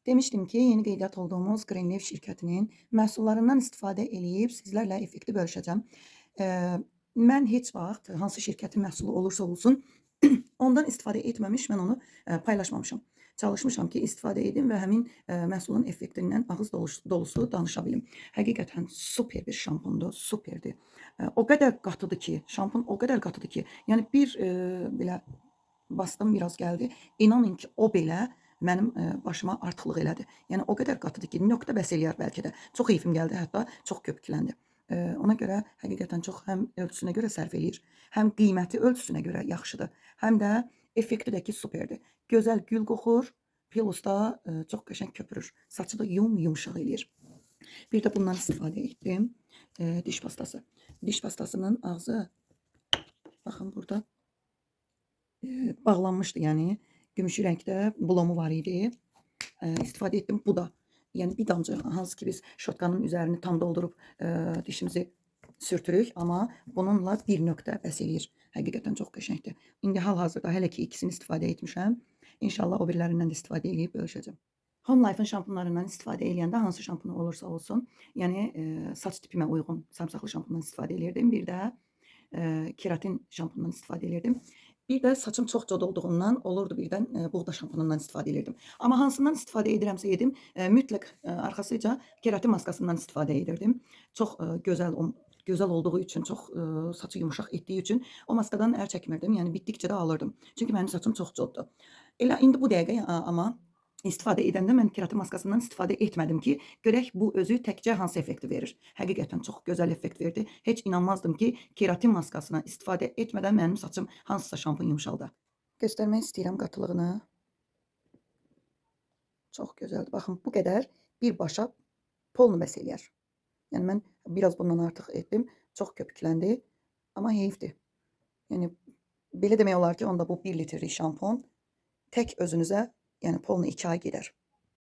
Demişdim ki, yeni qeydiyyat olduğumuz Greenleaf şirkətinin məhsullarından istifadə eləyib sizlərlə effekti bölüşəcəm. Eee, Mən heç vaxt hansı şirkətin məhsulu olursa olsun, ondan istifadə etməmiş, mən onu paylaşmamışam. Çalışmışam ki, istifadə edim və həmin məhsulun effektindən ağız dolusu danışa bilim. Həqiqətən super bir şampundur, superdir. O qədər qatıdır ki, şampun o qədər qatıdır ki, yəni bir belə bastım, biraz gəldi. İnanın ki, o belə mənim başıma artıqlıq elədi. Yəni o qədər qatıdır ki, nöqtə bəs eləyər bəlkə də. Çox heyfim gəldi, hətta çox köpükləndi. Ona görə həqiqətən çox həm ölçüsünə görə sərf eləyir, həm qiyməti ölçüsünə görə yaxşıdır, həm də effekti də ki, superdir. Gözəl gül qoxur, Pilusda çox qəşəng köpürür. Saçı da yumşaq eləyir. Bir də bundan istifadə etdim. Diş pastası. Diş pastasının ağzı, baxın burada bağlanmışdı, yəni gümüşü rəngdə blomu var idi. İstifadə etdim. Bu da, yəni bir damcı, hansı ki biz şotkanın üzərini tam doldurub dişimizi sürtürük, amma bununla bir nöqtə bəs eləyir. Həqiqətən çox qəşəngdir. İndi hal-hazırda hələ ki ikisini istifadə etmişəm. İnşallah o birilərindən də istifadə eləyib bölüşəcəm. Home Life'ın şampunlarından istifadə eləyəndə hansı şampunu olursa olsun, yəni saç tipimə uyğun sarımsaqlı şampundan istifadə eləyirdim. Bir də keratin şampunundan istifadə eləyirdim. Bir də saçım çox cod olduğundan olurdu birdən buğda şampunundan istifadə edirdim. Amma hansından istifadə edirəmsə edim, mütləq arxasıca keratin maskasından istifadə edirdim. Çox gözəl olduğu üçün, çox saçı yumşaq etdiyi üçün o maskadan əl çəkmirdim. Yəni bitdikcə də alırdım. Çünki mənim saçım çox coddur. Elə indi bu dəqiqə amma istifadə edəndə mən keratin maskasından istifadə etmədim ki, görək bu özü təkcə hansı effekti verir. Həqiqətən çox gözəl effekt verdi. Heç inanmazdım ki, keratin maskasına istifadə etmədən mənim saçım hansısa şampun yumşaldı. Göstərmək istəyirəm qatılığını. Çox gözəldir. Baxın, bu qədər birbaşa polnu bəs eləyər. Yəni mən biraz bundan artıq etdim. Çox köpükləndi. Amma heyifdir. Yəni belə demək olar ki, onda bu 1 litrlik şampun tək özünüzə, yəni polnu 2 ay gedər.